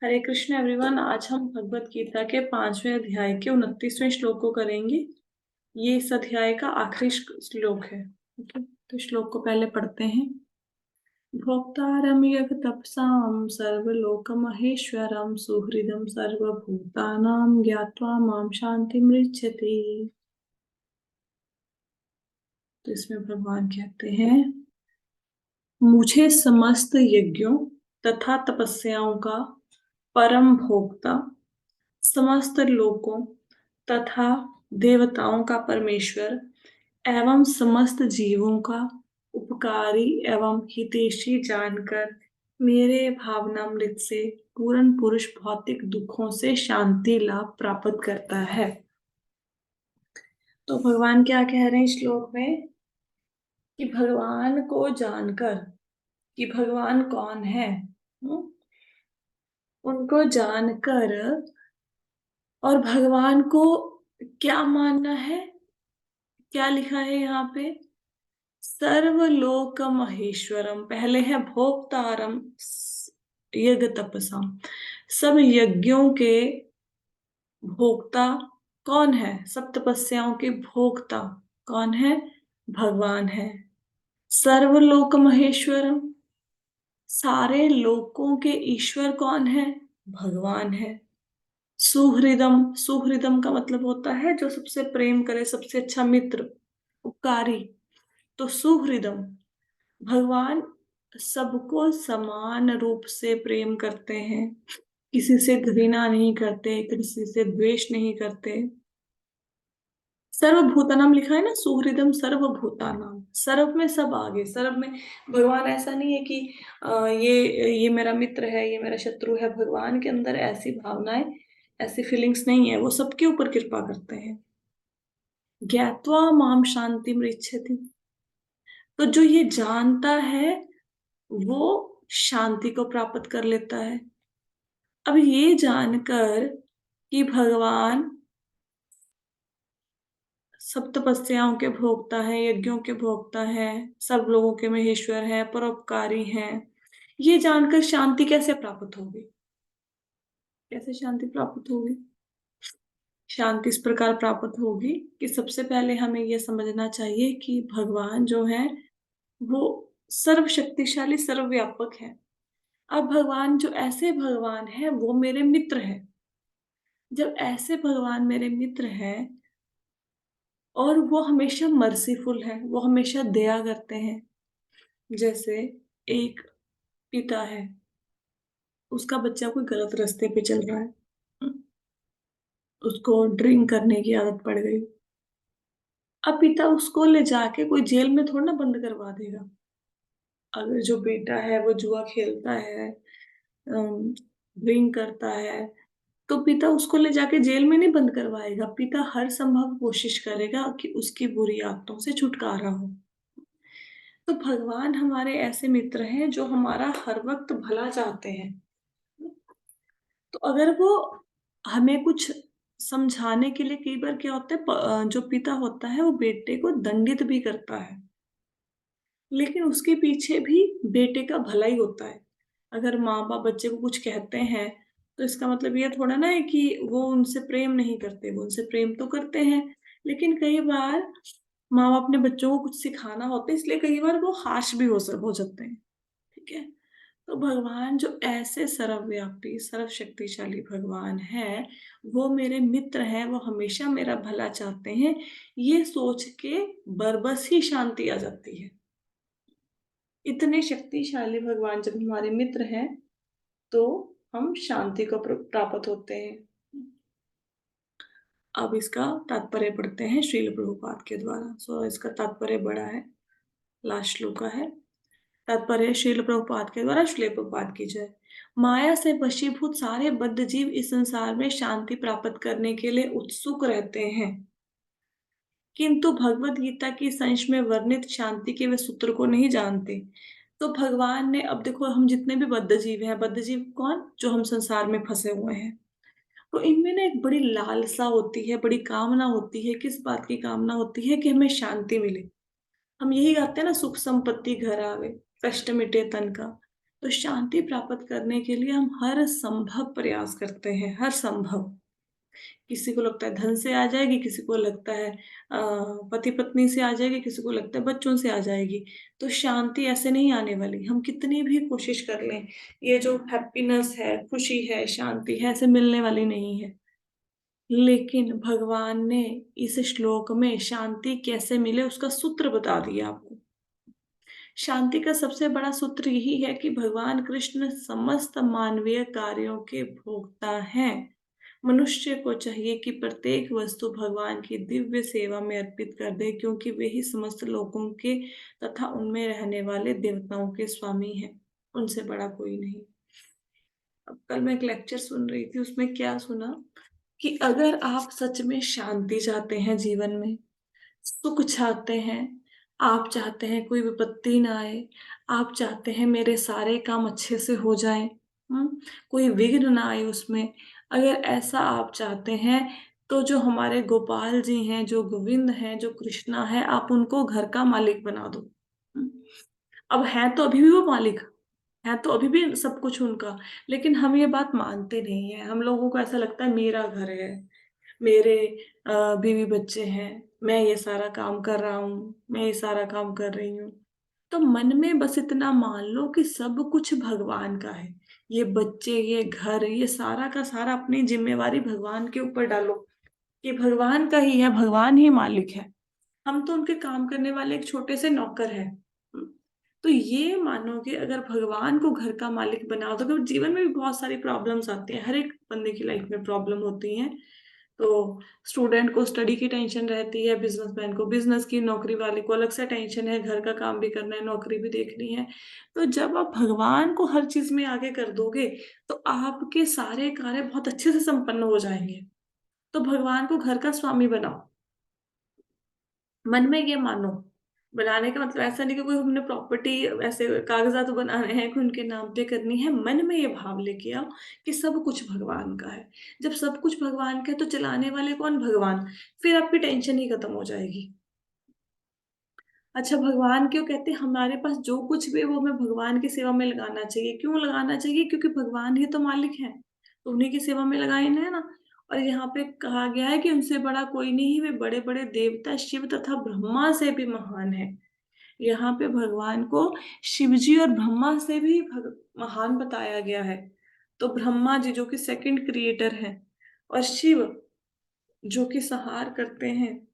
हरे Krishna everyone. आज हम भगवत गीता के 5वें अध्याय के 29वें श्लोक को करेंगे। ये इस अध्याय का आखिरी श्लोक है। ओके, तो श्लोक को पहले पढ़ते हैं। भोक्तारं यज्ञतपसां सर्वलोकमहेश्वरं सुहृदं सर्वभूतानां ज्ञात्वा मां शान्तिमृच्छति। तो इसमें भगवान कहते हैं, मुझे समस्त यज्ञों तथा तपस्याओं का परम भोक्ता, समस्त लोकों तथा देवताओं का परमेश्वर एवं समस्त जीवों का उपकारी एवं हितैषी जानकर मेरे भावनामृत से पूर्ण पुरुष भौतिक दुखों से शांति लाभ प्राप्त करता है। तो भगवान क्या कह रहे हैं श्लोक में कि भगवान को जानकर कि भगवान कौन है, उनको जानकर और भगवान को क्या मानना है। क्या लिखा है यहाँ पे? सर्वलोक महेश्वरम, पहले है भोक्तारम यज्ञ तपसम, सब यज्ञों के भोक्ता कौन है? सब तपस्याओं के भोक्ता कौन है? भगवान है। सर्वलोक महेश्वरम, सारे लोकों के ईश्वर कौन है? भगवान है। सुहृदम, सुहृदम का मतलब होता है जो सबसे प्रेम करे, सबसे अच्छा मित्र, उपकारी। तो सुहृदम, भगवान सबको समान रूप से प्रेम करते हैं, किसी से घृणा नहीं करते, किसी से द्वेष नहीं करते। सर्वभूतानाम लिखा है ना, सुहृदम सर्वभूतानाम, सर्व में सब आगे, सर्व में भगवान ऐसा नहीं है कि ये मेरा मित्र है, ये मेरा शत्रु है। भगवान के अंदर ऐसी भावनाएं, ऐसी फीलिंग्स नहीं है। वो सबके ऊपर कृपा करते हैं। ज्ञात्वा माम शांति मृच्छति, तो जो ये जानता है वो शांति को प्राप्त कर लेता है। अब ये जानकर कि भगवान सब तपस्याओं के भोक्ता है, यज्ञों के भोक्ता है, सब लोगों के महेश्वर है, परोपकारी हैं, ये जानकर शांति कैसे प्राप्त होगी? कैसे शांति प्राप्त होगी? शांति इस प्रकार प्राप्त होगी कि सबसे पहले हमें यह समझना चाहिए कि भगवान जो है वो सर्वशक्तिशाली, सर्वव्यापक है। अब भगवान जो ऐसे भगवान है वो मेरे मित्र है। जब ऐसे भगवान मेरे मित्र हैं और वो हमेशा मर्सीफुल है, वो हमेशा दया करते हैं। जैसे एक पिता है, उसका बच्चा कोई गलत रास्ते पे चल रहा है, उसको ड्रिंक करने की आदत पड़ गई। अब पिता उसको ले जाके कोई जेल में थोड़ा ना बंद करवा देगा। अगर जो बेटा है वो जुआ खेलता है, ड्रिंक करता है, तो पिता उसको ले जाके जेल में नहीं बंद करवाएगा। पिता हर संभव कोशिश करेगा कि उसकी बुरी आदतों से छुटकारा हो। तो भगवान हमारे ऐसे मित्र हैं जो हमारा हर वक्त भला चाहते हैं। तो अगर वो हमें कुछ समझाने के लिए, कई बार क्या होता है, जो पिता होता है वो बेटे को दंडित भी करता है, लेकिन उसके पीछे भी बेटे का भला ही होता है। अगर माँ बाप बच्चे को कुछ कहते हैं तो इसका मतलब ये थोड़ा ना है कि वो उनसे प्रेम नहीं करते, वो उनसे प्रेम तो करते हैं। लेकिन कई बार माँ बाप ने बच्चों को कुछ सिखाना होता है, इसलिए कई बार वो हाश भी हो जाते हैं। ठीक है। तो भगवान जो ऐसे सर्वव्यापी, सर्वशक्तिशाली भगवान है, वो मेरे मित्र हैं, वो हमेशा मेरा भला चाहते हैं। ये सोच के बरबस ही शांति आ जाती है। इतने शक्तिशाली भगवान जब हमारे मित्र हैं तो हम शांति को प्राप्त होते हैं। अब इसका तात्पर्य पढ़ते हैं श्रील प्रभुपाद के द्वारा। इसका तात्पर्य बड़ा है, लास्ट श्लोक का है। तात्पर्य श्रील प्रभुपाद के द्वारा। श्रील प्रभुपाद की जय। माया से वशीभूत सारे बद्ध जीव इस संसार में शांति प्राप्त करने के लिए उत्सुक रहते हैं, किंतु भगवत गीता की संश में वर्णित शांति के वे सूत्र को नहीं जानते। तो भगवान ने, अब देखो हम जितने भी बद्ध जीव हैं, बद्ध जीव कौन? जो हम संसार में फंसे हुए हैं। तो इनमें ना एक बड़ी लालसा होती है, बड़ी कामना होती है। किस बात की कामना होती है? कि हमें शांति मिले। हम यही गाते हैं ना, सुख संपत्ति घर आवे, कष्ट मिटे तन का। तो शांति प्राप्त करने के लिए हम हर संभव प्रयास करते हैं, हर संभव। किसी को लगता है धन से आ जाएगी, किसी को लगता है पति-पत्नी से आ जाएगी, किसी को लगता है बच्चों से आ जाएगी। तो शांति ऐसे नहीं आने वाली, हम कितनी भी कोशिश कर लें, ये जो हैप्पीनेस है, खुशी है, शांति है, ऐसे मिलने वाली नहीं है। लेकिन भगवान ने इस श्लोक में शांति कैसे मिले उसका सूत्र बता दिया आपको। शांति का सबसे बड़ा सूत्र यही है कि भगवान कृष्ण समस्त मानवीय कार्यों के भोक्ता हैं। मनुष्य को चाहिए कि प्रत्येक वस्तु भगवान की दिव्य सेवा में अर्पित कर दे क्योंकि वे ही समस्त लोगों के तथा उनमें रहने वाले देवताओं के स्वामी हैं। उनसे बड़ा कोई नहीं। अब कल मैं एक लेक्चर सुन रही थी, उसमें क्या सुना कि अगर आप सच में शांति चाहते हैं जीवन में, सुख चाहते हैं, आप चाहते हैं कोई विपत्ति ना आए, आप चाहते हैं मेरे सारे काम अच्छे से हो जाएँ, कोई विघ्न ना आए उसमें। अगर ऐसा आप चाहते हैं, तो जो हमारे गोपाल जी हैं, जो गोविंद हैं, जो कृष्णा हैं, आप उनको घर का मालिक बना दो। हुँ। अब हैं तो अभी भी वो मालिक, हैं तो अभी भी सब कुछ उनका, लेकिन हम ये बात मानते नहीं हैं। हम लोगों को ऐसा लगता है मेरा घर है, मेरे बीवी-बच्चे हैं, मैं ये सारा काम कर रहा हूँ, मैं ये सारा काम कर रही हूँ। तो मन में बस इतना मान लो कि सब कुछ भगवान का है। ये बच्चे, ये घर, ये सारा का सारा अपनी ज़िम्मेवारी भगवान के ऊपर डालो, कि भगवान का ही है, भगवान ही मालिक है। हम तो उनके काम करने वाले एक छोटे से नौकर हैं। हुँ। तो ये मानो कि अगर भगवान को घर का मालिक बना दो तो जीवन में भी बहुत सारी प्रॉब्लम्स आती हैं, हर एक बंदे की लाइफ में प्रॉब्लम होती हैं। तो स्टूडेंट को स्टडी की टेंशन रहती है, बिज़नेसमैन को बिज़नेस की, नौकरी वाले को अलग से टेंशन है, घर का काम भी करना है, नौकरी भी देखनी है। तो जब आप भगवान को हर चीज़ में आगे कर दोगे, तो आपके सारे कार्य बहुत अच्छे से संपन्न हो जाएँगे। तो भगवान को घर का स्वामी बनाओ। मन में ये मानो, बनाने का मतलब ऐसा नहीं कि कोई हमने प्रॉपर्टी ऐसे कागज़ात बनाने हैं कि उनके नाम पे करनी है, मन में ये भाव लेके आओ कि सब कुछ भगवान का है। जब सब कुछ भगवान का है तो चलाने वाले कौन? भगवान। फिर आपकी टेंशन ही खत्म हो जाएगी। अच्छा भगवान क्यों कहते हैं हमारे पास जो कुछ भी है वो हमें भगवान की सेवा में लगाना चाहिए। क्यों लगाना चाहिए? क्योंकि भगवान ही तो मालिक हैं, तो उन्हीं की सेवा में लगाना है ना। और यहाँ पे कहा गया है कि उनसे बड़ा कोई नहीं, वे बड़े-बड़े देवता शिव तथा ब्रह्मा से भी महान हैं। यहाँ पे भगवान को शिव जी और ब्रह्मा से भी महान बताया गया है। तो ब्रह्मा जी जो कि सेकंड क्रिएटर हैं और शिव जो कि संहार करते हैं,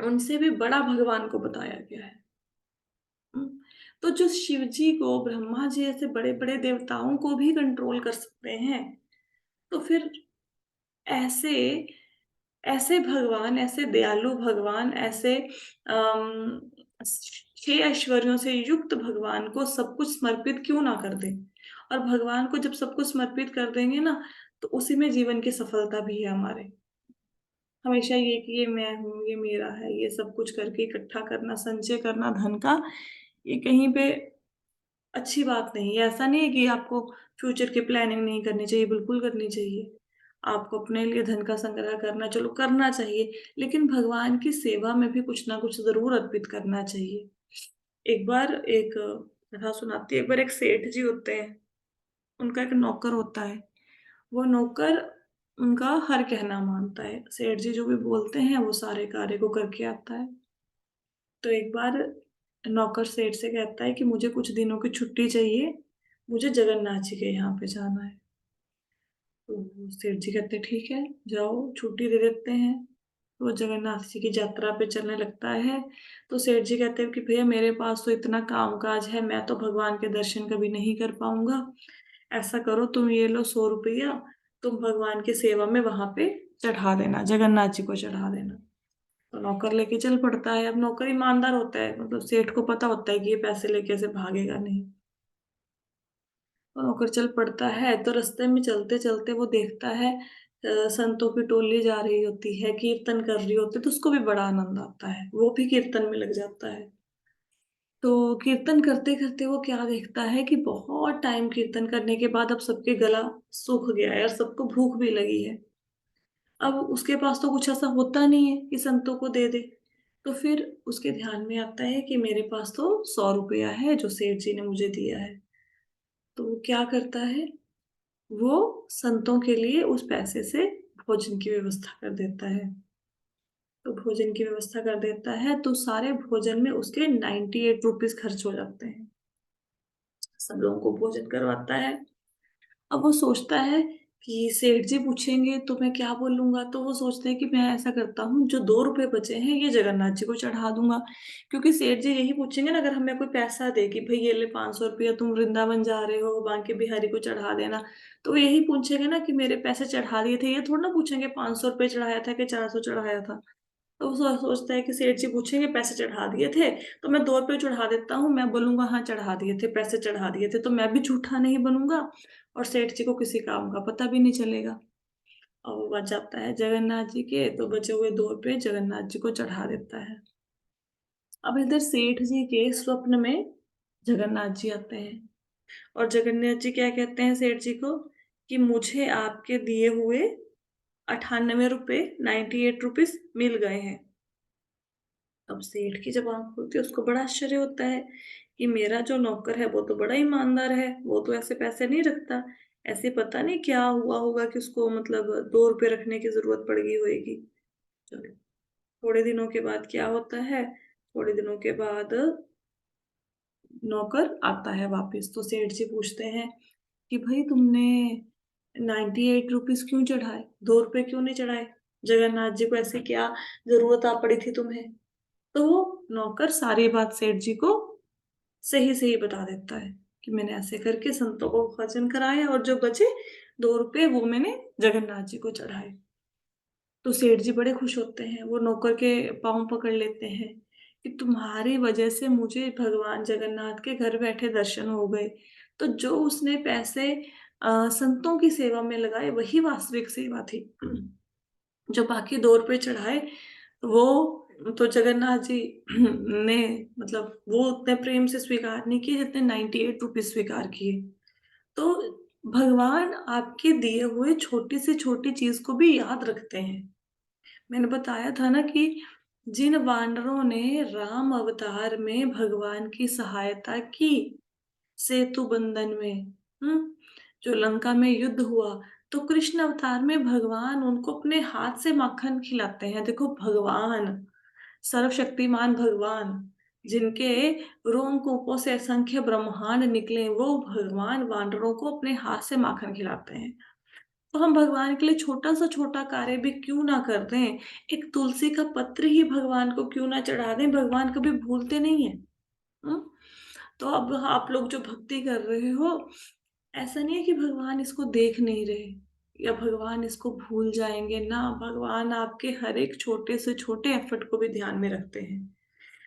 उनसे भी बड़ा भगवान को बताया गया है। हुँ। तो जो शिव जी को ब्रह्मा जी ऐसे बड़े-बड़े देवताओं को भी कंट्रोल कर सकते हैं, तो फिर ऐसे ऐसे भगवान, ऐसे दयालु भगवान, ऐसे 6 ऐश्वर्यों से युक्त भगवान को सब कुछ समर्पित क्यों ना कर दें? और भगवान को जब सब कुछ समर्पित कर देंगे ना, तो उसी में जीवन की सफलता भी है हमारे। हमेशा ये कि ये मैं हूँ, ये मेरा है, ये सब कुछ करके इकट्ठा करना, संचय करना धन का, ये कहीं पे अच्छी बात नहीं है। ऐसा नहीं है कि आपको फ्यूचर की प्लानिंग नहीं करनी चाहिए, बिल्कुल करनी चाहिए। आपको अपने लिए धन का संग्रह करना चलो करना चाहिए, लेकिन भगवान की सेवा में भी कुछ ना कुछ ज़रूर अर्पित करना चाहिए। एक बार एक कथा सुनाती हूँ, एक बार एक सेठ जी होते हैं, उनका एक नौकर होता है। वो नौकर उनका हर कहना मानता है। सेठ जी जो भी बोलते हैं, वो सारे कार्य को करके आता है। तो एक बार नौकर सेठ से कहता है कि मुझे कुछ दिनों की छुट्टी चाहिए, मुझे जगन्नाथ जी के यहाँ पे जाना है। तो सेठ जी कहते हैं ठीक है, जाओ छुट्टी दे देते हैं। तो वो जगन्नाथ जी की यात्रा पे चलने लगता है। तो सेठ जी कहते हैं कि भैया मेरे पास तो इतना काम-काज है, मैं तो भगवान के दर्शन कभी नहीं कर पाऊँगा। ऐसा करो तुम ये लो 100 रुपया, तुम भगवान की सेवा में वहाँ पे चढ़ा देना, जगन्नाथ जी को चढ़ा देना। तो नौकर लेके चल पड़ता है। अब नौकर ईमानदार होता है, मतलब सेठ को पता होता है कि ये पैसे लेके ऐसे भागेगा नहीं। तो नौकर चल पड़ता है, तो रास्ते में चलते-चलते वो देखता है संतों की टोली जा रही होती है, कीर्तन कर रही होती है, तो उसको भी बड़ा आनंद आता है। वो भी कीर्तन में लग जाता है। तो कीर्तन करते-करते वो क्या देखता है कि बहुत टाइम कीर्तन करने के बाद अब सबके गला सूख गया है और सबको भूख भी लगी है। अब उसके पास तो कुछ ऐसा होता नहीं है कि संतों को दे दे। तो फिर उसके ध्यान में आता है कि मेरे पास तो 100 रुपया है जो सेठ जी ने मुझे दिया है। क्या करता है, वो संतों के लिए उस पैसे से भोजन की व्यवस्था कर देता है। तो भोजन की व्यवस्था कर देता है, तो सारे भोजन में उसके 98 रुपीज़ खर्च हो जाते हैं। सब लोगों को भोजन करवाता है। अब वो सोचता है कि सेठ जी पूछेंगे तो मैं क्या बोलूँगा? तो वो सोचते हैं कि मैं ऐसा करता हूँ, जो 2 रुपए बचे हैं ये जगन्नाथ जी को चढ़ा दूँगा। क्योंकि सेठ जी यही पूछेंगे ना, अगर हमें कोई पैसा दे कि भई ये ले 500 रुपया, तुम वृंदावन जा रहे हो, बांके बिहारी को चढ़ा देना। तो वो यही पूछेंगे ना कि मेरे पैसे चढ़ा दिए थे, ये थोड़ी ना पूछेंगे 500 रुपए चढ़ाया था कि 400 चढ़ाया था। तो वो सोचता है कि सेठ जी पूछेंगे पैसे चढ़ा दिए थे, तो मैं 2 रुपए चढ़ा देता हूँ, मैं बोलूँगा हाँ चढ़ा दिए थे, पैसे चढ़ा दिए थे, तो मैं भी झूठा नहीं बनूँगा और सेठ जी को किसी काम का पता भी नहीं चलेगा। और वो बच जाता है जगन्नाथ जी के, तो बचे हुए 2 रुपए जगन्नाथ जी को चढ़ा देता है। अब इधर सेठ जी के स्वप्न में जगन्नाथ जी आते हैं और जगन्नाथ जी क्या कहते हैं सेठ जी को कि मुझे आपके दिए हुए 98 रुपए 98 रुपीज़ मिल गए हैं। अब सेठ की जब आँख खुलती है उसको बड़ा आश्चर्य होता है कि मेरा जो नौकर है वो तो बड़ा ईमानदार है, वो तो ऐसे पैसे नहीं रखता। ऐसे पता नहीं क्या हुआ होगा कि उसको मतलब 2 रुपए रखने की ज़रूरत पड़ गई होएगी। चलो, थोड़े दिनों के बाद क्या होता है, थोड़े दिनों के बाद नौकर आता है वापस, तो सेठ जी पूछते हैं कि भई तुमने 98 रुपीज़ क्यों चढ़ाए? 2 रुपए क्यों नहीं चढ़ाए? जगन्नाथ जी को ऐसे क्या ज़रूरत आ पड़ी थी तुम्हें? तो वो नौकर सारी बात सेठ जी को सही-सही बता देता है कि मैंने ऐसे करके संतों को भोजन कराया और जो बचे 2 रुपए वो मैंने जगन्नाथ जी को चढ़ाए। तो सेठ जी बड़े खुश होते हैं, वो नौकर के पाँव पकड़ लेते हैं कि तुम्हारी वजह से मुझे भगवान जगन्नाथ के घर बैठे दर्शन हो गए। तो जो उसने पैसे संतों की सेवा में लगाए वही वास्तविक सेवा थी। जो बाकी 2 रुपए चढ़ाए, वो तो जगन्नाथ जी ने मतलब वो उतने प्रेम से स्वीकार नहीं किए जितने 98 रुपीज़ स्वीकार किए। तो भगवान आपके दिए हुए छोटी से छोटी चीज़ को भी याद रखते हैं। मैंने बताया था ना कि जिन वानरों ने राम अवतार में भगवान की सहायता की, सेतु बंधन में, हुँ? जो लंका में युद्ध हुआ, तो कृष्ण अवतार में भगवान उनको अपने हाथ से माखन खिलाते हैं। देखो भगवान, सर्वशक्तिमान भगवान, जिनके रोमकूपों से असंख्य ब्रह्मांड निकले, वो भगवान वानरों को अपने हाथ से माखन खिलाते हैं। तो हम भगवान के लिए छोटा-सा छोटा कार्य भी क्यों ना कर दें, एक तुलसी का पत्र ही भगवान को क्यों ना चढ़ा दें, भगवान कभी भूलते नहीं हैं। हुँ? तो अब आप लोग जो भक्ति कर रहे हो, ऐसा नहीं है कि भगवान इसको देख नहीं रहे या भगवान इसको भूल जाएँगे, ना भगवान आपके हर एक छोटे से छोटे एफर्ट को भी ध्यान में रखते हैं।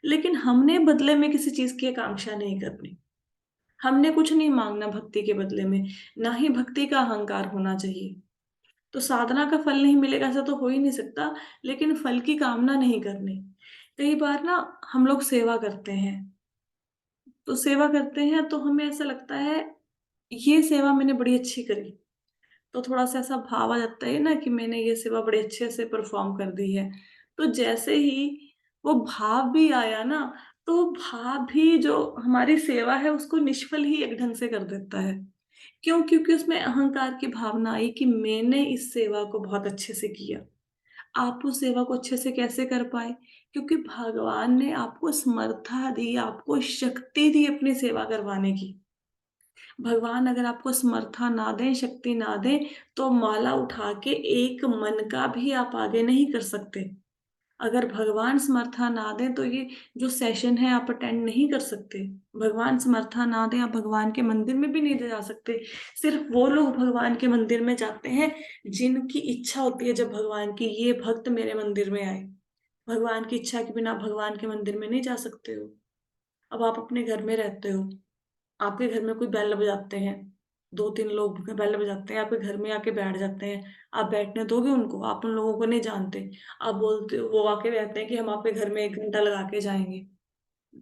लेकिन हमने बदले में किसी चीज़ की आकांक्षा नहीं करनी। हमने कुछ नहीं माँगना भक्ति के बदले में, ना ही भक्ति का अहंकार होना चाहिए। तो साधना का फल नहीं मिलेगा ऐसा तो हो ही नहीं सकता, लेकिन फल की कामना नहीं करनी। कई बार ना हम लोग सेवा करते हैं, तो सेवा करते हैं तो हमें ऐसा लगता है, ये सेवा मैंने बड़ी अच्छी करी। तो थोड़ा-सा ऐसा भाव आ जाता है ना कि मैंने ये सेवा बड़े अच्छे से परफ़ॉर्म कर दी है। तो जैसे ही वो भाव भी आया ना, तो भाव भी जो हमारी सेवा है उसको निष्फल ही एक ढंग से कर देता है। क्यों? क्योंकि उसमें अहंकार की भावना आई कि मैंने इस सेवा को बहुत अच्छे से किया। आप उस सेवा को अच्छे से कैसे कर पाए? क्योंकि भगवान ने आपको समर्था दी, आपको शक्ति दी अपनी सेवा करवाने की। भगवान अगर आपको समर्था ना दें, शक्ति ना दें, तो माला उठा के एक मन का भी आप आगे नहीं कर सकते। अगर भगवान समर्था ना दें, तो ये जो सेशन है आप अटेंड नहीं कर सकते। भगवान समर्था ना दें, आप भगवान के मंदिर में भी नहीं जा सकते। सिर्फ़ वो लोग भगवान के मंदिर में जाते हैं, जिनकी इच्छा होती है जब भगवान की, ये भक्त मेरे मंदिर में आए। भगवान की इच्छा के बिना भगवान के मंदिर में नहीं जा सकते हो। अब आप अपने घर में रहते हो, आपके घर में कोई बेल बजाते हैं, 2-3 लोग बेल बजाते हैं, आपके घर में आके बैठ जाते हैं, आप बैठने दोगे उनको? आप उन लोगों को नहीं जानते। आप बोलते हो, वो आके कहते हैं कि हम आपके घर में 1 घंटा लगा के जाएँगे।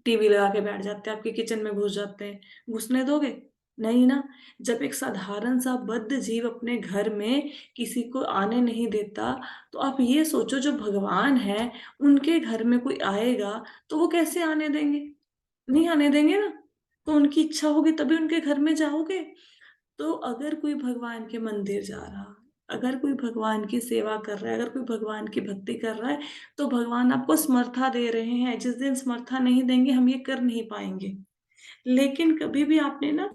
टीवी लगा के बैठ जाते हैं, आपके किचन में घुस जाते हैं, घुसने दोगे? नहीं ना। जब एक साधारण-सा बद्ध जीव अपने घर में किसी को आने नहीं देता, तो आप ये सोचो जो भगवान हैं, उनके घर में कोई आएगा, तो वो कैसे आने देंगे? नहीं आने देंगे ना। तो उनकी इच्छा होगी तभी उनके घर में जाओगे। तो अगर कोई भगवान के मंदिर जा रहा, अगर कोई भगवान की सेवा कर रहा है, अगर कोई भगवान की भक्ति कर रहा है, तो भगवान आपको समर्था दे रहे हैं। जिस दिन समर्था नहीं देंगे, हम ये कर नहीं पाएँगे। लेकिन कभी भी आपने ना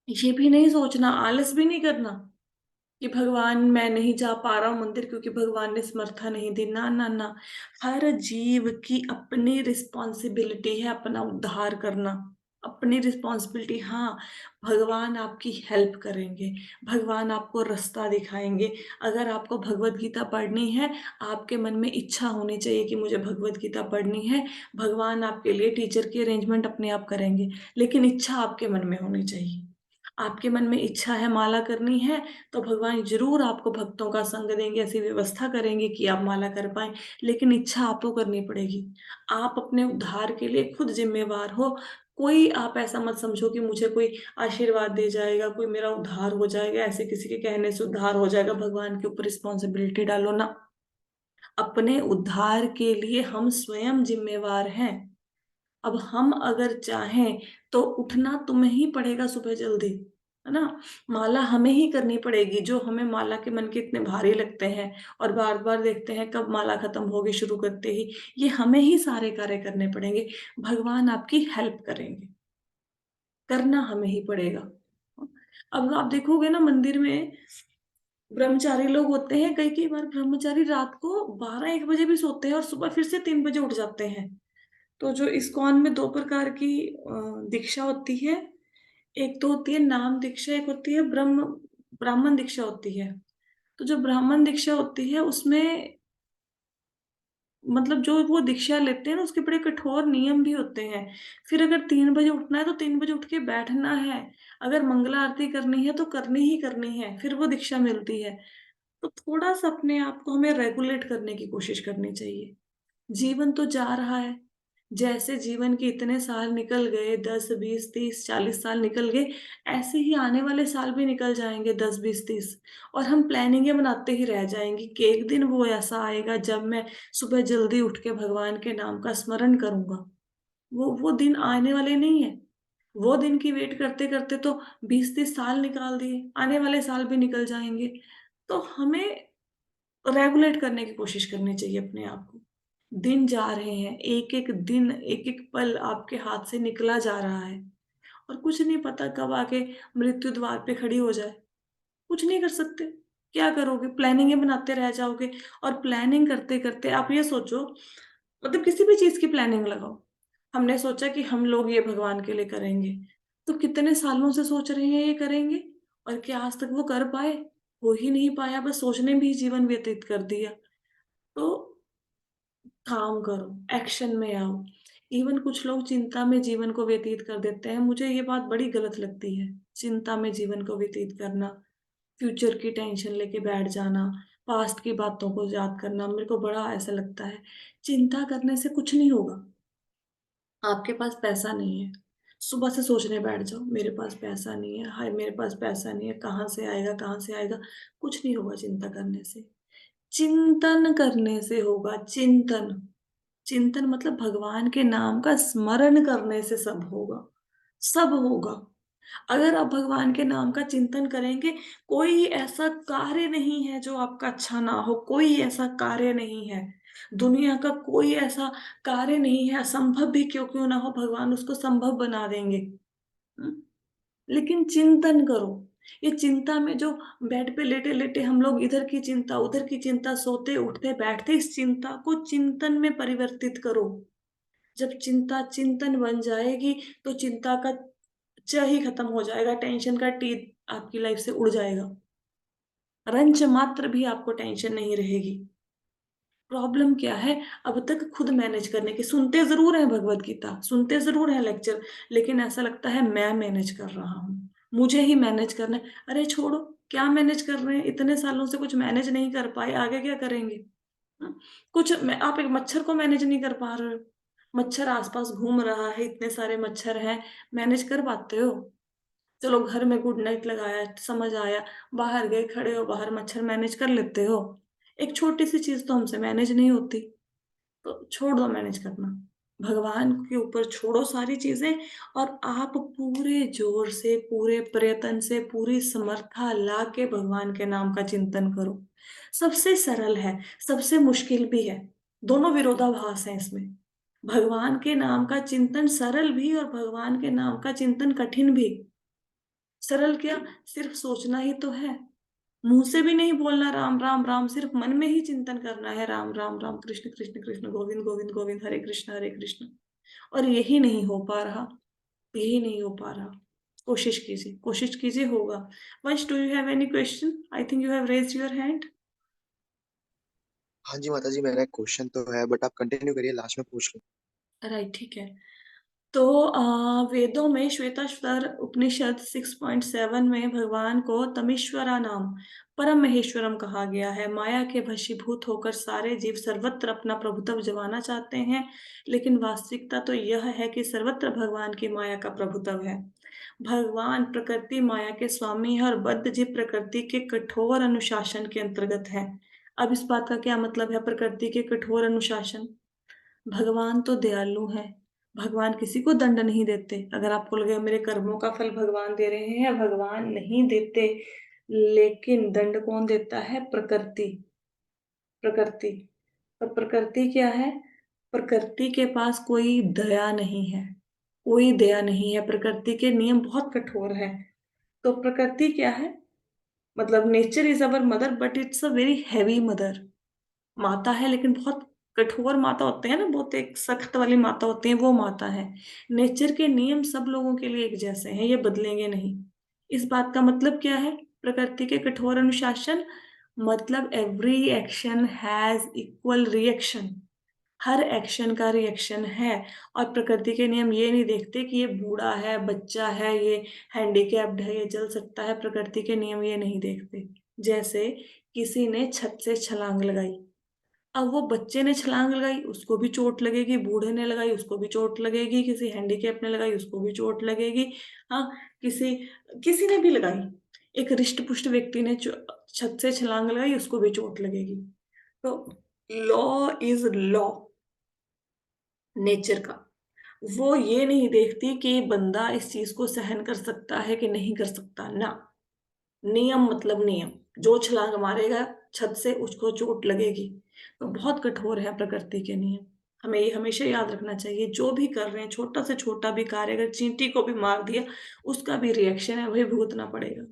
ये भी नहीं सोचना, आलस भी नहीं करना कि भगवान मैं नहीं जा पा रहा हूँ मंदिर क्योंकि भगवान ने समर्था नहीं दी। ना, ना, ना। हर जीव की अपनी रिस्पॉन्सिबिलिटी है अपना उद्धार करना। अपनी रिस्पॉन्सिबिलिटी, हाँ, भगवान आपकी हेल्प करेंगे, भगवान आपको रास्ता दिखाएँगे। अगर आपको भगवद गीता पढ़नी है, आपके मन में इच्छा होनी चाहिए कि मुझे भगवद गीता पढ़नी है, भगवान आपके लिए टीचर की अरेंजमेंट अपने आप करेंगे, लेकिन इच्छा आपके मन में होनी चाहिए। आपके मन में इच्छा है माला करनी है, तो भगवान ज़रूर आपको भक्तों का संग देंगे, ऐसी व्यवस्था करेंगे कि आप माला कर पाएँ, लेकिन इच्छा आपको करनी पड़ेगी। आप अपने उद्धार के लिए खुद ज़िम्मेवार हो। कोई आप ऐसा मत समझो कि मुझे कोई आशीर्वाद दे जाएगा, कोई मेरा उद्धार हो जाएगा, ऐसे किसी के कहने से उद्धार हो जाएगा, भगवान के ऊपर रिस्पॉन्सिबिलिटी डालो ना। अपने उद्धार के लिए हम स्वयं ज़िम्मेवार हैं। अब हम अगर चाहें तो उठना तुम्हें ही पड़ेगा सुबह जल्दी, है ना? माला हमें ही करनी पड़ेगी, जो हमें माला के मन के इतने भारी लगते हैं और बार-बार देखते हैं कब माला खत्म होगी शुरू करते ही, ये हमें ही सारे कार्य करने पड़ेंगे। भगवान आपकी हेल्प करेंगे, करना हमें ही पड़ेगा। अब आप देखोगे ना मंदिर में ब्रह्मचारी लोग होते हैं, कई-कई बार ब्रह्मचारी रात को 12-1 बजे भी सोते हैं और सुबह फिर से 3 बजे उठ जाते हैं। तो जो इस्कॉन में 2 प्रकार की दीक्षा होती है। एक तो होती है नाम दीक्षा, एक होती है ब्राह्मण दीक्षा होती है। तो जो ब्राह्मण दीक्षा होती है उसमें मतलब जो वो दीक्षा लेते हैं ना उसके बड़े कठोर नियम भी होते हैं। फिर अगर 3 बजे उठना है तो 3 बजे उठ के बैठना है। अगर मंगला आरती करनी है तो करनी ही करनी है, फिर वो दीक्षा मिलती है। तो थोड़ा-सा अपने आप को हमें रेगुलेट करने की कोशिश करनी चाहिए। जीवन तो जा रहा है। जैसे जीवन के इतने साल निकल गए 10, 20, 30, 40 साल निकल गए, ऐसे ही आने वाले साल भी निकल जाएँगे 10, 20, 30 और हम प्लानिंगें बनाते ही रह जाएँगे कि एक दिन वो ऐसा आएगा जब मैं सुबह जल्दी उठ के भगवान के नाम का स्मरण करूँगा। वो दिन आने वाले नहीं है। वो दिन की वेट करते-करते तो 20-30 साल निकाल दिए, आने वाले साल भी निकल जाएँगे। तो हमें रेगुलेट करने की कोशिश करनी चाहिए अपने आप को। दिन जा रहे हैं, एक-एक दिन, एक-एक पल आपके हाथ से निकला जा रहा है और कुछ नहीं पता कब आके मृत्यु द्वार पे खड़ी हो जाए। कुछ नहीं कर सकते। क्या करोगे? प्लानिंगें बनाते रह जाओगे और प्लानिंग करते-करते आप ये सोचो मतलब किसी भी चीज़ की प्लानिंग लगाओ। हमने सोचा कि हम लोग ये भगवान के लिए करेंगे, तो कितने सालों से सोच रहे हैं ये करेंगे और क्या आज तक वो कर पाए? हो ही नहीं पाया, बस सोचने में ही जीवन व्यतीत कर दिया। तो काम करो, एक्शन में आओ। इवन कुछ लोग चिंता में जीवन को व्यतीत कर देते हैं, मुझे ये बात बड़ी गलत लगती है। चिंता में जीवन को व्यतीत करना, फ्यूचर की टेंशन लेके बैठ जाना, पास्ट की बातों को याद करना, मेरे को बड़ा ऐसा लगता है। चिंता करने से कुछ नहीं होगा। आपके पास पैसा नहीं है, सुबह से सोचने बैठ जाओ, मेरे पास पैसा नहीं है, हाय मेरे पास पैसा नहीं है, कहाँ से आएगा, कहाँ से आएगा? कुछ नहीं होगा चिंता करने से। चिंतन करने से होगा, चिंतन। चिंतन मतलब भगवान के नाम का स्मरण करने से सब होगा, सब होगा। अगर आप भगवान के नाम का चिंतन करेंगे, कोई ऐसा कार्य नहीं है जो आपका अच्छा ना हो, कोई ऐसा कार्य नहीं है। दुनिया का कोई ऐसा कार्य नहीं है, असंभव भी क्यों ना हो, भगवान उसको संभव बना देंगे। हुँ? लेकिन चिंतन करो। ये चिंता में जो बेड पे लेटे-लेटे हम लोग इधर की चिंता, उधर की चिंता, सोते, उठते, बैठते इस चिंता को चिंतन में परिवर्तित करो। जब चिंता चिंतन बन जाएगी, तो चिंता का च ही खत्म हो जाएगा, टेंशन का टी आपकी लाइफ से उड़ जाएगा। रंच मात्र भी आपको टेंशन नहीं रहेगी। प्रॉब्लम क्या है, अब तक खुद मैनेज करने की सुनते ज़रूर हैं भगवद गीता, सुनते ज़रूर हैं लेक्चर, लेकिन ऐसा लगता है मैं मैनेज कर रहा हूँ, मुझे ही मैनेज करना है। अरे छोड़ो, क्या मैनेज कर रहे हैं? इतने सालों से कुछ मैनेज नहीं कर पाए, आगे क्या करेंगे? हुँ, कुछ मैं आप एक मच्छर को मैनेज नहीं कर पा रहे हो। मच्छर आस-पास घूम रहा है, इतने सारे मच्छर हैं, मैनेज कर पाते हो? चलो घर में गुड नाइट लगाया, समझ आया, बाहर गए, खड़े हो बाहर, मच्छर मैनेज कर लेते हो। एक छोटी-सी चीज़ तो हमसे मैनेज नहीं होती, तो छोड़ दो मैनेज करना। भगवान के ऊपर छोड़ो सारी चीज़ें और आप पूरे ज़ोर से, पूरे प्रयत्न से, पूरी समर्था ला के भगवान के नाम का चिंतन करो। सबसे सरल है, सबसे मुश्किल भी है, दोनों विरोधाभास हैं इसमें। भगवान के नाम का चिंतन सरल भी और भगवान के नाम का चिंतन कठिन भी। सरल क्या? सिर्फ सोचना ही तो है। मुँह से भी नहीं बोलना राम, राम, राम, सिर्फ मन में ही चिंतन करना है राम, राम, राम, कृष्ण, कृष्ण, कृष्ण, गोविंद, गोविंद, गोविंद, हरे कृष्ण, हरे कृष्ण। और यही नहीं हो पा रहा, यही नहीं हो पा रहा। कोशिश कीजिए होगा। वंश, do you have any question? I think you have raised your hand. हाँ जी माता जी, मेरा एक क्वेश्चन तो है, बट आप कंटिन्यू करिए, लास्ट में पूछ लो। राइट, ठीक है। तो वेदों में श्वेताश्वर उपनिषद 6.7 में भगवान को तमीश्वरा नाम परम महेश्वरम कहा गया है। माया के वशीभूत होकर सारे जीव सर्वत्र अपना प्रभुत्व जमाना चाहते हैं, लेकिन वास्तविकता तो यह है कि सर्वत्र भगवान की माया का प्रभुत्व है। भगवान प्रकृति माया के स्वामी है और बद्ध जीव प्रकृति के कठोर अनुशासन के अंतर्गत है। अब इस बात का क्या मतलब है, प्रकृति के कठोर अनुशासन? भगवान तो दयालु हैं। भगवान किसी को दंड नहीं देते। अगर आपको लगे मेरे कर्मों का फल भगवान दे रहे हैं, भगवान नहीं देते। लेकिन दंड कौन देता है? प्रकृति। प्रकृति। तो प्रकृति क्या है? प्रकृति के पास कोई दया नहीं है। कोई दया नहीं है। प्रकृति के नियम बहुत कठोर है। तो प्रकृति क्या है? मतलब nature is our mother but it's a very heavy mother. माता है लेकिन बहुत कठोर माता होते हैं ना, बहुत एक सख्त वाली माता होती है, वो माता है। नेचर के नियम सब लोगों के लिए एक जैसे हैं, ये बदलेंगे नहीं। इस बात का मतलब क्या है? प्रकृति के कठोर अनुशासन मतलब every action has equal reaction. Her action का रिएक्शन है। और प्रकृति के नियम ये नहीं देखते कि ये बूढ़ा है, बच्चा है, ये हैंडीकैप्ड है, ये चल सकता है। प्रकृति के नियम ये नहीं देखते। जैसे किसी ने छत से छलांग लगाई, अब वो बच्चे ने छलांग लगाई, उसको भी चोट लगेगी, बूढ़े ने लगाई उसको भी चोट लगेगी, किसी हैंडीकैप ने लगाई उसको भी चोट लगेगी। हाँ, किसी किसी ने भी लगाई, एक रिष्ट पुष्ट व्यक्ति ने छत से छलांग लगाई उसको भी चोट लगेगी। तो लॉ इज लॉ, नेचर का। वो ये नहीं देखती कि बंदा इस चीज को सहन कर सकता है कि नहीं कर सकता ना। नियम मतलब नियम, जो छलांग मारेगा छत से उसको चोट लगेगी। तो बहुत कठोर है प्रकृति के नियम। हमें ये हमेशा याद रखना चाहिए, जो भी कर रहे हैं छोटा से छोटा भी कार्य, अगर चींटी को भी मार दिया उसका भी रिएक्शन है, वही भुगतना पड़ेगा।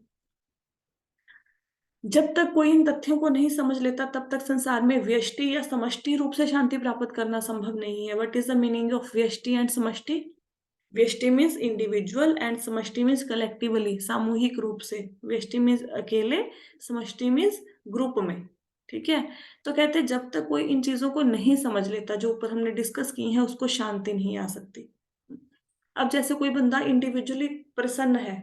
जब तक कोई इन तथ्यों को नहीं समझ लेता तब तक संसार में व्यष्टि या समष्टि रूप से शांति प्राप्त करना संभव नहीं है। What is the meaning of व्यष्टि एंड समष्टि? व्यष्टि मीन्स इंडिविजुअल एंड समष्टि मीन्स कलेक्टिवली, सामूहिक रूप से। व्यष्टि मीन्स अकेले, समष्टि मीन्स ग्रुप में। ठीक है। तो कहते हैं जब तक कोई इन चीजों को नहीं समझ लेता जो ऊपर हमने डिस्कस की है, उसको शांति नहीं आ सकती। अब जैसे कोई बंदा इंडिविजुअली प्रसन्न है,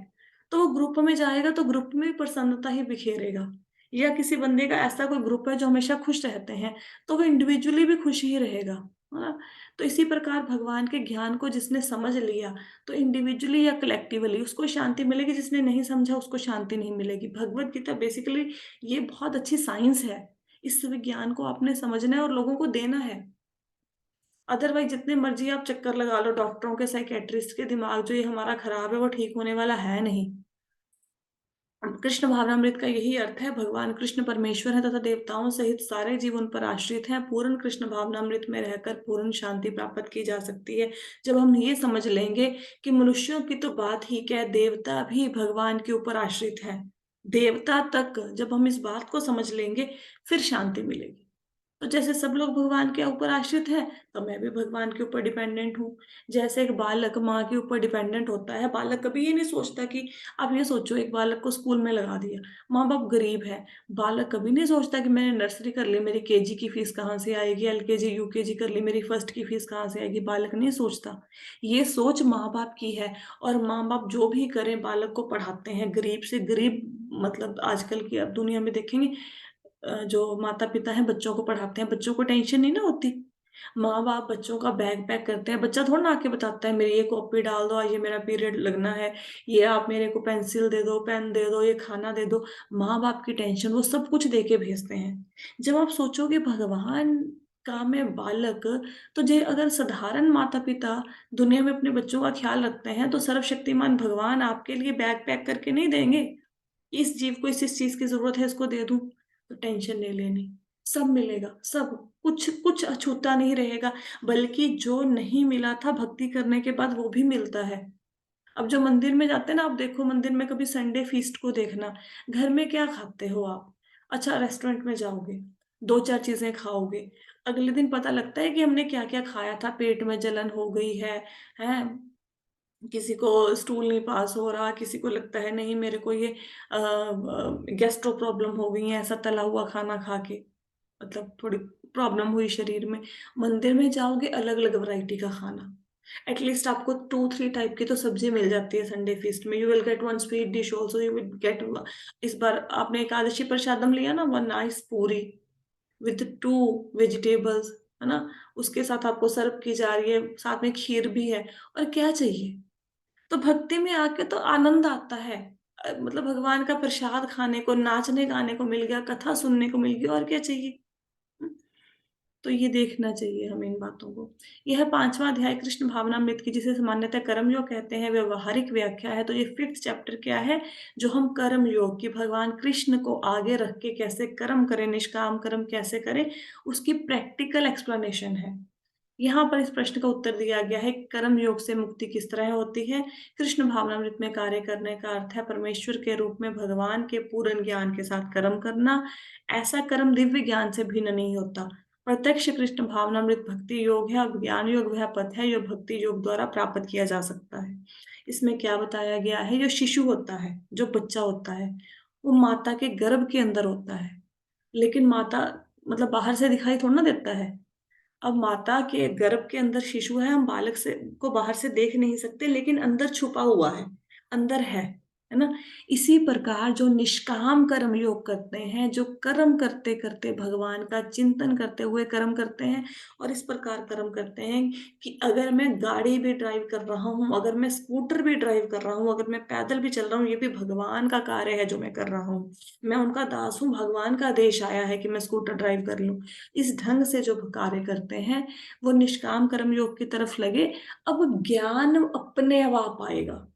तो वो ग्रुप में जाएगा तो ग्रुप में भी प्रसन्नता ही बिखेरेगा। या किसी बंदे का ऐसा कोई ग्रुप है जो हमेशा खुश रहते हैं, तो वो इंडिविजुअली भी खुश ही रहेगा, है ना? तो इसी प्रकार भगवान के ज्ञान को जिसने समझ लिया, तो इंडिविजुअली या कलेक्टिवली उसको शांति मिलेगी, जिसने नहीं समझा उसको शांति नहीं मिलेगी। भगवत गीता बेसिकली ये बहुत अच्छी साइंस है। इस विज्ञान को आपने समझना है और लोगों को देना है। अदरवाइज जितने मर्जी आप चक्कर लगा लो डॉक्टरों के, साइकेट्रिस्ट के, दिमाग जो ये हमारा खराब है वो ठीक होने वाला है नहीं। कृष्ण भावनामृत का यही अर्थ है। भगवान कृष्ण परमेश्वर है तथा देवताओं सहित सारे जीव उन पर आश्रित हैं। पूर्ण कृष्ण भावनामृत में रहकर पूर्ण शांति प्राप्त की जा सकती है। जब हम ये समझ लेंगे कि मनुष्यों की तो बात ही क्या, देवता भी भगवान के ऊपर आश्रित हैं, देवता तक, जब हम इस बात को समझ लेंगे फिर शांति मिलेगी। तो जैसे सब लोग भगवान के ऊपर आश्रित है, तो मैं भी भगवान के ऊपर डिपेंडेंट हूँ। जैसे एक बालक माँ के ऊपर डिपेंडेंट होता है, बालक कभी ये नहीं सोचता कि, आप ये सोचो एक बालक को स्कूल में लगा दिया, माँ बाप गरीब है, बालक कभी नहीं सोचता कि मैंने नर्सरी कर ली, मेरी केजी की फीस कहाँ से आएगी, एलकेजी यूकेजी कर ली, मेरी फर्स्ट की फीस कहाँ से आएगी। बालक नहीं सोचता। ये सोच माँ बाप की है। और माँ बाप जो भी करें बालक को पढ़ाते हैं, गरीब से गरीब, मतलब आजकल की अब दुनिया में देखेंगे, जो माता पिता हैं बच्चों को पढ़ाते हैं, बच्चों को टेंशन नहीं ना होती। माँ बाप बच्चों का बैग पैक करते हैं, बच्चा थोड़ा ना आके बताता है मेरी ये कॉपी डाल दो, आज ये मेरा पीरियड लगना है, ये आप मेरे को पेंसिल दे दो, पेन दे दो, ये खाना दे दो। माँ बाप की टेंशन वो सब कुछ दे के भेजते हैं। जब आप सोचोगे भगवान काम है बालक, तो जे अगर साधारण माता पिता दुनिया में अपने बच्चों का ख्याल रखते हैं, तो सर्वशक्तिमान भगवान आपके लिए बैग पैक करके नहीं देंगे, इस जीव को इस चीज की जरूरत है, इसको दे दूं, तो टेंशन नहीं लेनी, सब मिलेगा, सब कुछ कुछ अछूता नहीं रहेगा। बल्कि जो नहीं मिला था भक्ति करने के बाद वो भी मिलता है। अब जो मंदिर में जाते हैं ना, आप देखो मंदिर में कभी संडे फीस्ट को देखना, घर में क्या खाते हो आप? अच्छा, रेस्टोरेंट में जाओगे, दो चार चीजें खाओगे, अगले दिन पता लगता है कि हमने क्या क्या खाया था, पेट में जलन हो गई है, किसी को स्टूल नहीं पास हो रहा, किसी को लगता है नहीं मेरे को ये गैस्ट्रो प्रॉब्लम हो गई है ऐसा तला हुआ खाना खा के, मतलब थोड़ी प्रॉब्लम हुई शरीर में। मंदिर में जाओगे, अलग अलग वैरायटी का खाना, एटलीस्ट आपको 2-3 टाइप की तो सब्जी मिल जाती है संडे फीस्ट में। You will get one sweet dish also, you will get, इस बार आपने एकादशी प्रसादम लिया ना, वन नाइस पूरी विद 2 वेजिटेबल्स, है ना, उसके साथ आपको सर्व की जा रही है, साथ में खीर भी है, और क्या चाहिए? तो भक्ति में आके तो आनंद आता है। मतलब भगवान का प्रसाद खाने को, नाचने गाने को मिल गया, कथा सुनने को मिल गया, और क्या चाहिए? तो ये देखना चाहिए हमें इन बातों को। यह 5वां अध्याय कृष्ण भावनामृत की, जिसे सामान्यतः कर्म योग कहते हैं, व्यवहारिक व्याख्या है। तो ये 5th चैप्टर क्या है? जो हम कर्म योग की भगवान कृष्ण को आगे रख के कैसे कर्म करें, निष्काम कर्म कैसे करें, उसकी प्रैक्टिकल एक्सप्लेनेशन है। यहाँ पर इस प्रश्न का उत्तर दिया गया है, कर्म योग से मुक्ति किस तरह होती है। कृष्ण भावनामृत में कार्य करने का अर्थ है परमेश्वर के रूप में भगवान के पूर्ण ज्ञान के साथ कर्म करना। ऐसा कर्म दिव्य ज्ञान से भिन्न नहीं होता। प्रत्यक्ष कृष्ण भावनामृत भक्ति योग है, और ज्ञान योग वह पथ है जो भक्ति योग द्वारा प्राप्त किया जा सकता है। इसमें क्या बताया गया है? जो शिशु होता है, जो बच्चा होता है, वो माता के गर्भ के अंदर होता है, लेकिन माता, मतलब बाहर से दिखाई थोड़ा ना देता है। अब माता के गर्भ के अंदर शिशु है, हम बालक से को बाहर से देख नहीं सकते, लेकिन अंदर छुपा हुआ है, अंदर है ना। इसी प्रकार जो निष्काम कर्म योग करते हैं, जो कर्म करते करते भगवान का चिंतन करते हुए कर्म करते हैं, और इस प्रकार कर्म करते हैं कि अगर मैं गाड़ी भी ड्राइव कर रहा हूँ, अगर मैं स्कूटर भी ड्राइव कर रहा हूँ, अगर मैं पैदल भी चल रहा हूँ, ये भी भगवान का कार्य है जो मैं कर रहा हूँ। मैं उनका दास हूँ, भगवान का आदेश आया है कि मैं स्कूटर ड्राइव कर लूँ। इस ढंग से जो कार्य करते हैं, वो निष्काम कर्म योग की तरफ लगे। अब ज्ञान अपने आप आएगा।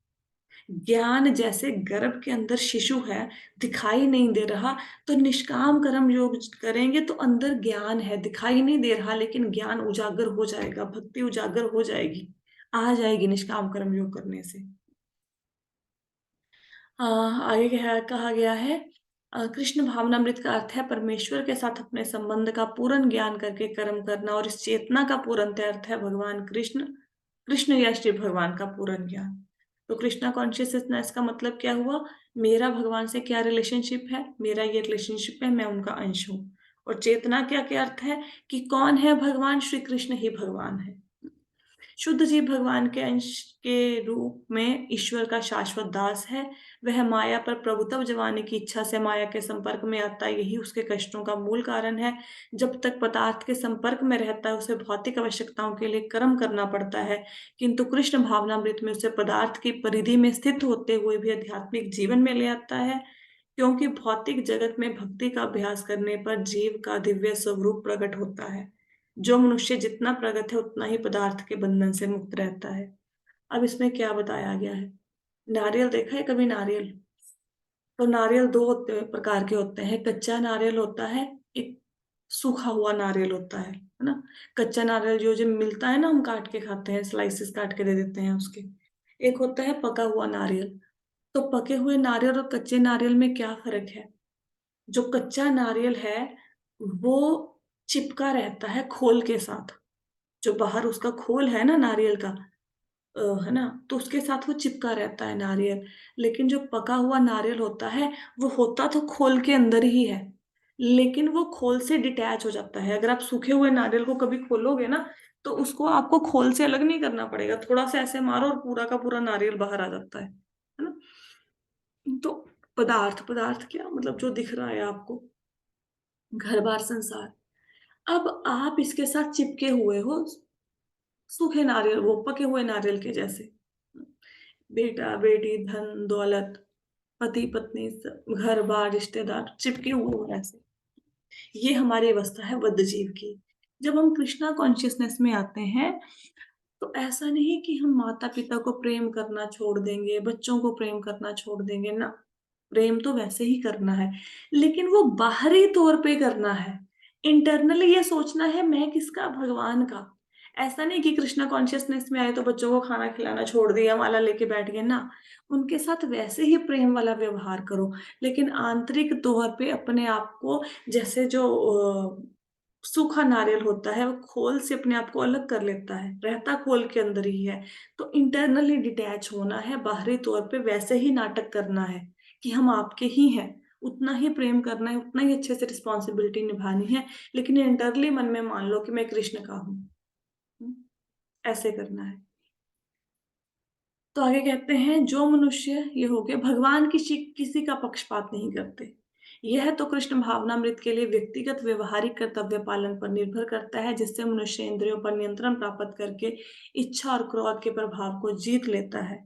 ज्ञान जैसे गर्भ के अंदर शिशु है, दिखाई नहीं दे रहा, तो निष्काम कर्म योग करेंगे तो अंदर ज्ञान है, दिखाई नहीं दे रहा, लेकिन ज्ञान उजागर हो जाएगा, भक्ति उजागर हो जाएगी, आ जाएगी निष्काम कर्म योग करने से। आगे कहा गया है, कृष्ण भावनामृत का अर्थ है परमेश्वर के साथ अपने संबंध का पूर्ण ज्ञान करके कर्म करना, और इस चेतना का पूर्ण अर्थ है भगवान कृष्ण, कृष्ण या श्री भगवान का पूर्ण ज्ञान। तो कृष्णा कॉन्शियसनेस का मतलब क्या हुआ? मेरा भगवान से क्या रिलेशनशिप है, मेरा ये रिलेशनशिप है, मैं उनका अंश हूँ। और चेतना क्या क्या अर्थ है? कि कौन है भगवान? श्री कृष्ण ही भगवान है। शुद्ध जीव भगवान के अंश के रूप में ईश्वर का शाश्वत दास है। वह माया पर प्रभुत्व जमाने की इच्छा से माया के संपर्क में आता है, यही उसके कष्टों का मूल कारण है। जब तक पदार्थ के संपर्क में रहता है, उसे भौतिक आवश्यकताओं के लिए कर्म करना पड़ता है, किंतु कृष्ण भावनामृत में उसे पदार्थ की परिधि में स्थित होते हुए भी आध्यात्मिक जीवन में ले आता है। क्योंकि भौतिक जगत में भक्ति का अभ्यास करने पर जीव का दिव्य स्वरूप प्रकट होता है। जो मनुष्य जितना प्रगत है, उतना ही पदार्थ के बंधन से मुक्त रहता है। अब इसमें क्या बताया गया है? नारियल देखा है कभी? नारियल, तो नारियल दो प्रकार के होते हैं। कच्चा नारियल होता है, एक सूखा हुआ नारियल होता है ना। कच्चा नारियल जो जो मिलता है ना, हम काट के खाते हैं, स्लाइसेस काट के दे देते हैं उसके। एक होता है पका हुआ नारियल। तो पके हुए नारियल और कच्चे नारियल में क्या फर्क है? जो कच्चा नारियल है, वो चिपका रहता है खोल के साथ। जो बाहर उसका खोल है ना नारियल का, है ना, तो उसके साथ वो चिपका रहता है नारियल। लेकिन जो पका हुआ नारियल होता है, वो होता तो खोल के अंदर ही है, लेकिन वो खोल से डिटैच हो जाता है। अगर आप सूखे हुए नारियल को कभी खोलोगे ना, तो उसको आपको खोल से अलग नहीं करना पड़ेगा, थोड़ा सा ऐसे मारो और पूरा का पूरा नारियल बाहर आ जाता है ना। तो पदार्थ, पदार्थ क्या मतलब? जो दिख रहा है आपको, घर बार संसार। अब आप इसके साथ चिपके हुए हो, सूखे नारियल, वो पके हुए नारियल के जैसे। बेटा बेटी, धन दौलत, पति पत्नी, घर बार, रिश्तेदार, चिपके हुए हो ऐसे। ये हमारी अवस्था है बद्ध जीव की। जब हम कृष्णा कॉन्शियसनेस में आते हैं, तो ऐसा नहीं कि हम माता-पिता को प्रेम करना छोड़ देंगे, बच्चों को प्रेम करना छोड़ देंगे, ना। प्रेम तो वैसे ही करना है, लेकिन वो बाहरी तौर पे करना है। इंटरनली ये सोचना है मैं किसका? भगवान का। ऐसा नहीं कि कृष्णा कॉन्शियसनेस में आए तो बच्चों को खाना खिलाना छोड़ दिया, माला लेके बैठ गए, ना। उनके साथ वैसे ही प्रेम वाला व्यवहार करो, लेकिन आंतरिक तौर पे अपने आप को जैसे जो सूखा नारियल होता है, वो खोल से अपने आप को अलग कर लेता है, रहता खोल के अंदर ही है। तो इंटरनली डिटैच होना है, बाहरी तौर पे वैसे ही नाटक करना है कि हम आपके ही हैं, उतना ही प्रेम करना है, उतना ही अच्छे से रिस्पॉन्सिबिलिटी निभानी है, लेकिन इंटरनली मन में मान लो कि मैं कृष्ण का हूँ। हुँ, ऐसे करना है। तो आगे कहते हैं जो मनुष्य ये हो गया भगवान किसी का पक्षपात नहीं करते। यह तो कृष्ण भावनामृत के लिए व्यक्तिगत व्यवहारिक कर्तव्य पालन पर निर्भर करता है, जिससे मनुष्य इंद्रियों पर नियंत्रण प्राप्त करके इच्छा और क्रोध के प्रभाव को जीत लेता है।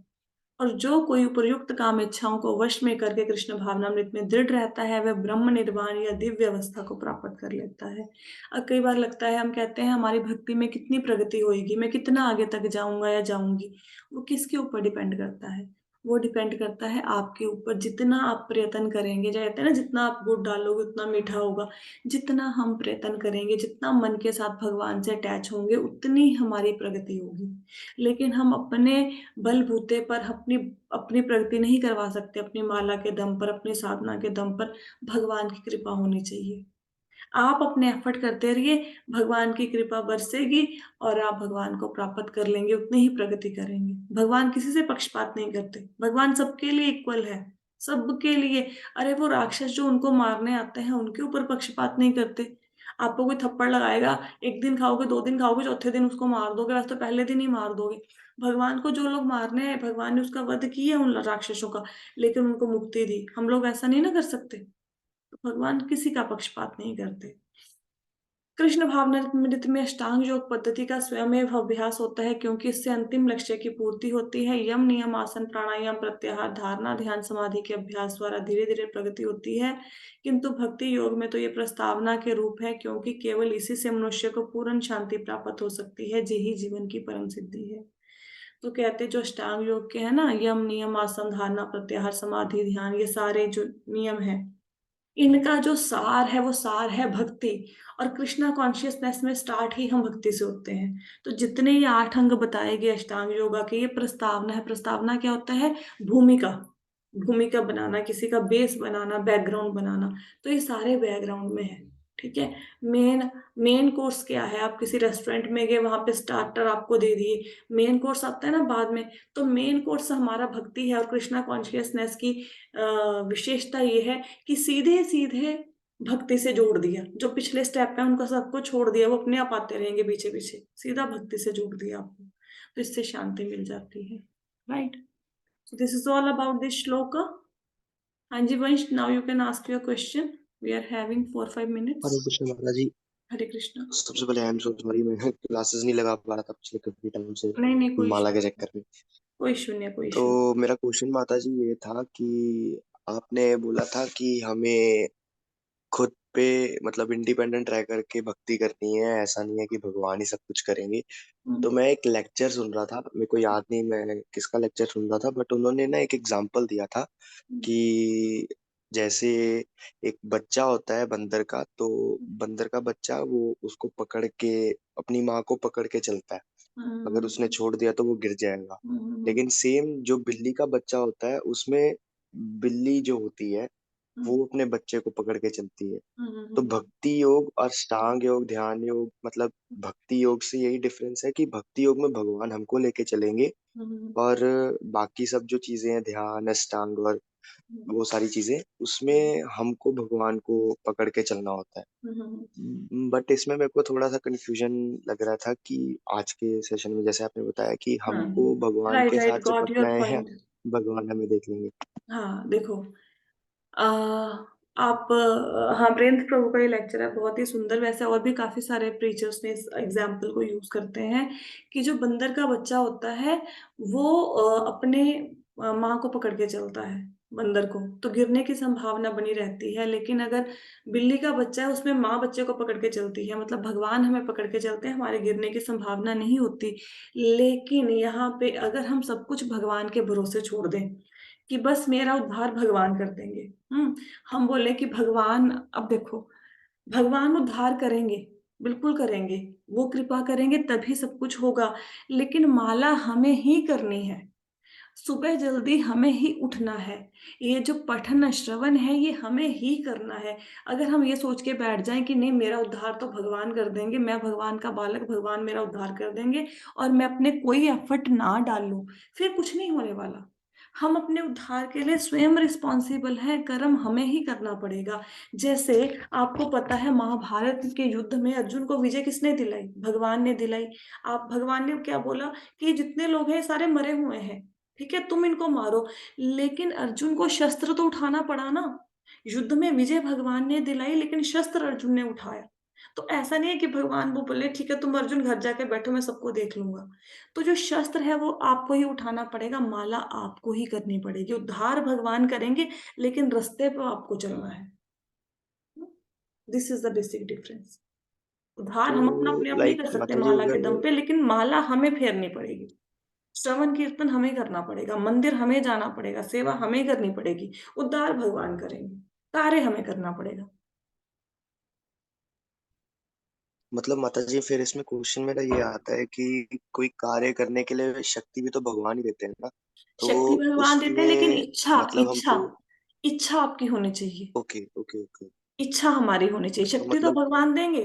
और जो कोई उपर्युक्त काम इच्छाओं को वश में करके कृष्ण भावनामृत में दृढ़ रहता है, वह ब्रह्म निर्वाण या दिव्य अवस्था को प्राप्त कर लेता है। कई बार लगता है हम कहते हैं हमारी भक्ति में कितनी प्रगति होएगी, मैं कितना आगे तक जाऊँगा या जाऊँगी। वो किसके ऊपर डिपेंड करता है? वो डिपेंड करता है आपके ऊपर, जितना आप प्रयत्न करेंगे, जो कहते हैं ना जितना आप गुड़ डालोगे उतना मीठा होगा। जितना हम प्रयत्न करेंगे, जितना मन के साथ भगवान से अटैच होंगे, उतनी हमारी प्रगति होगी। लेकिन हम अपने बलबूते पर अपनी अपनी प्रगति नहीं करवा सकते, अपनी माला के दम पर, अपनी साधना के दम पर, भगवान की कृपा होनी चाहिए। आप अपने एफर्ट करते रहिए, भगवान की कृपा बरसेगी और आप भगवान को प्राप्त कर लेंगे, उतनी ही प्रगति करेंगे। भगवान किसी से पक्षपात नहीं करते, भगवान सबके लिए इक्वल है, सबके लिए। अरे वो राक्षस जो उनको मारने आते हैं, उनके ऊपर पक्षपात नहीं करते। आपको कोई थप्पड़ लगाएगा, 1 दिन खाओगे, 2 दिन खाओगे, चौथे दिन उसको मार दोगे, वैसे तो पहले दिन ही मार दोगे। भगवान को जो लोग मारने हैं, भगवान ने उसका वध किया उन राक्षसों का, लेकिन उनको मुक्ति दी। हम लोग ऐसा नहीं ना कर सकते। तो भगवान किसी का पक्षपात नहीं करते। कृष्ण भावनामृत में अष्टांग योग पद्धति का स्वयमेव अभ्यास होता है, क्योंकि इससे अंतिम लक्ष्य की पूर्ति होती है। यम, नियम, आसन, प्राणायाम, प्रत्याहार, धारणा, ध्यान, समाधि के अभ्यास द्वारा धीरे-धीरे प्रगति होती है। किंतु भक्ति योग में तो ये प्रस्तावना के रूप है, क्योंकि केवल इसी से मनुष्य को पूर्ण शांति प्राप्त हो सकती है। यही जीवन की परम सिद्धि है। तो कहते हैं जो अष्टांग योग के हैं ना, यम, नियम, आसन, धारणा, प्रत्याहार, समाधि, ध्यान, ये सारे जो नियम हैं, इनका जो सार है वो सार है भक्ति। और कृष्णा कॉन्शियसनेस में स्टार्ट ही हम भक्ति से होते हैं। तो जितने ये 8 अंग बताए गए अष्टांग योगा के, ये प्रस्तावना है। प्रस्तावना क्या होता है? भूमिका। भूमिका बनाना, किसी का बेस बनाना, बैकग्राउंड बनाना। तो ये सारे बैकग्राउंड में है। ठीक है। मेन मेन कोर्स क्या है? आप किसी रेस्टोरेंट में गए, वहां पे स्टार्टर आपको दे दिए, मेन कोर्स आता है ना बाद में। तो मेन कोर्स हमारा भक्ति है। और कृष्णा कॉन्शियसनेस की विशेषता ये है कि सीधे-सीधे भक्ति से जोड़ दिया। जो पिछले स्टेप है उनको सबको छोड़ दिया, वो अपने आप आते रहेंगे पीछे-पीछे। सीधा भक्ति से जोड़ दिया आपको। तो इससे शांति मिल जाती है। Right? So this is all about this shloka. हाँ जी Vansh, now you can ask your question. We are having 4-5 Hare minutes. Krishna माता जी। हरे कृष्णा। सबसे पहले आई एम सो सॉरी, मैं क्लासेस नहीं लगा पा रहा था पिछले काफी टाइम से, नहीं, नहीं, कोई माला इश्यू के नहीं। चक्कर में। कोई इश्यू नहीं है, कोई तो इश्यू नहीं। मेरा क्वेश्चन माता जी ये था कि आपने बोला था कि हमें खुद पे मतलब इंडिपेंडेंट रह करके भक्ति करनी है, ऐसा नहीं है कि भगवान ही सब कुछ करेंगे। हुँ, तो मैं एक लेक्चर सुन रहा था, मेरे को याद नहीं मैं किसका लेक्चर सुन रहा था, बट उन्होंने ना एक एग्जांपल दिया था हुँ, कि जैसे एक बच्चा होता है बंदर का, तो बंदर का बच्चा वो उसको पकड़ के अपनी माँ को पकड़ के चलता है। अगर हुँ, उसने छोड़ दिया तो वो गिर जाएगा। हुँ, हुँ, लेकिन सेम जो बिल्ली का बच्चा होता है उसमें बिल्ली जो होती है हुँ, वो अपने बच्चे को पकड़ के चलती है। हुँ, हुँ, तो हुँ, भक्ति योग और अष्टांग योग, ध्यान योग, मतलब भक्ति योग से यही डिफरेंस है कि भक्ति योग में भगवान हमको लेके चलेंगे, हुँ, हुँ, और बाकी सब जो चीजें हैं, ध्यान, अष्टांग और हुँ, वो सारी चीजें, उसमें हमको भगवान को पकड़ के चलना होता है। हुँ, हुँ, बट इसमें मेरे को थोड़ा सा कंफ्यूजन लग रहा था कि आज के सेशन में जैसे आपने बताया कि हाँ। हमको भगवान राइट, के राइट, साथ गॉट चिपकना योर है या पॉइंट। भगवान हमें देख लेंगे। हाँ, देखो, आप हाँ, प्रेम प्रभु का ये लेक्चर है, बहुत ही सुंदर। वैसे और भी काफ़ी सारे प्रीचर्स ने इस एग्ज़ाम्पल को यूज़ करते हैं कि जो बंदर का बच्चा होता है, वो अपने माँ को पकड़ के चलता है। बंदर को, तो गिरने की संभावना बनी रहती है। लेकिन अगर बिल्ली का बच्चा है, उसमें माँ बच्चे को पकड़ के चलती है, मतलब भगवान हमें पकड़ के चलते हैं, हमारे गिरने की संभावना नहीं होती। लेकिन यहाँ पे अगर हम सब कुछ भगवान के भरोसे छोड़ दें कि बस मेरा उद्धार भगवान कर देंगे, हम बोले कि भगवान, अब देखो, भगवान उद्धार करेंगे, बिल्कुल करेंगे, वो कृपा करेंगे तभी सब कुछ होगा। लेकिन माला हमें ही करनी है, सुबह जल्दी हमें ही उठना है, ये जो पठन श्रवण है ये हमें ही करना है। अगर हम ये सोच के बैठ जाएं कि नहीं, मेरा उद्धार तो भगवान कर देंगे, मैं भगवान का बालक, भगवान मेरा उद्धार कर देंगे, और मैं अपने कोई एफर्ट ना डालूं, फिर कुछ नहीं होने वाला। हम अपने उद्धार के लिए स्वयं रिस्पॉन्सिबल हैं, कर्म हमें ही करना पड़ेगा। जैसे आपको पता है, महाभारत के युद्ध में अर्जुन को विजय किसने दिलाई? भगवान ने दिलाई। आप, भगवान ने क्या बोला कि जितने लोग हैं सारे मरे हुए हैं, ठीक है, तुम इनको मारो। लेकिन अर्जुन को शस्त्र तो उठाना पड़ा ना। युद्ध में विजय भगवान ने दिलाई, लेकिन शस्त्र अर्जुन ने उठाया। तो ऐसा नहीं है कि भगवान वो बोले ठीक है तुम अर्जुन घर जाके बैठो, मैं सबको देख लूंगा। तो जो शस्त्र है वो आपको ही उठाना पड़ेगा, माला आपको ही करनी पड़ेगी। उद्धार भगवान करेंगे, लेकिन रास्ते पे आपको चलना है। This is the basic difference. उद्धार तो हम अपना अपने आप नहीं लाइक कर सकते माता जी माला के अगर दम पे, लेकिन माला हमें फेरनी पड़ेगी। श्रवण कीर्तन हमें करना पड़ेगा, मंदिर हमें जाना पड़ेगा, सेवा हमें करनी पड़ेगी। उद्धार भगवान करेंगे, कार्य हमें करना पड़ेगा। मतलब माता जी फिर इसमें क्वेश्चन मेरा ये आता है कि कोई कार्य करने के लिए शक्ति भी तो भगवान ही देते हैं ना। तो शक्ति भगवान देते हैं, लेकिन उसमें इच्छा, मतलब इच्छा, हमको। इच्छा आपकी होनी चाहिए। Okay okay okay. इच्छा हमारी होनी चाहिए, तो शक्ति तो मतलब भगवान देंगे।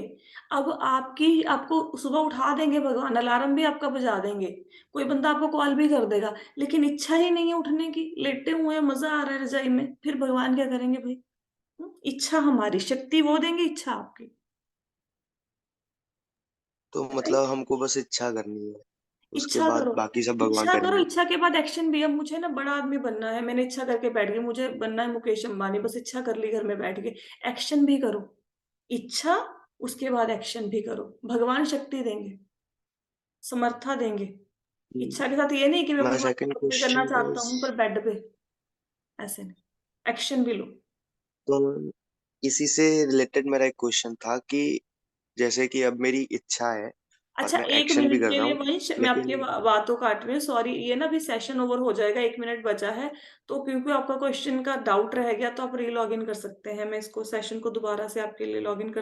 अब आपकी, आपको सुबह उठा देंगे भगवान, अलार्म भी आपका बजा देंगे, कोई बंदा आपको कॉल भी कर देगा, लेकिन इच्छा ही नहीं है उठने की, लेटे हुए हैं, मजा आ रहा है रजाई में, फिर भगवान क्या करेंगे भाई? इच्छा हमारी, शक्ति वो देंगे, इच्छा आपकी। तो राइट। मतलब हमको बस इच्छा करनी है, उसके इच्छा बाद करो, बाकी सब भगवान इच्छा करो, करेंगे। इच्छा के बाद एक्शन भी। अब मुझे ना बड़ा आदमी बनना है, मैंने इच्छा करके बैठ गई, मुझे बनना है मुकेश अंबानी, बस इच्छा कर ली घर में बैठ के। एक्शन भी करो, इच्छा, उसके बाद एक्शन भी करो। भगवान शक्ति देंगे, समर्था देंगे। हम्म, इच्छा के साथ ये नहीं कि मैं माय भगवान की सेकंड भक्ति करना क्वेश्चन चाहता इज, हूँ पर बेड पे, ऐसे नहीं, एक्शन भी लो। तो इसी से रिलेटेड मेरा एक क्वेश्चन था कि जैसे कि अब मेरी इच्छा है और अच्छा, मैं एक एक्शन भी मिनट कर के रहा लिए हूँ, वंश, मैं आपकी लेकिन बातों काट रही हूँ, सॉरी, ये ना भी सेशन ओवर हो जाएगा, 1 मिनट बचा है। तो क्योंकि आपका क्वेश्चन का डाउट रह गया, तो आप री लॉग इन कर सकते हैं, मैं इसको सेशन को दोबारा से आपके लिए लॉग इन कर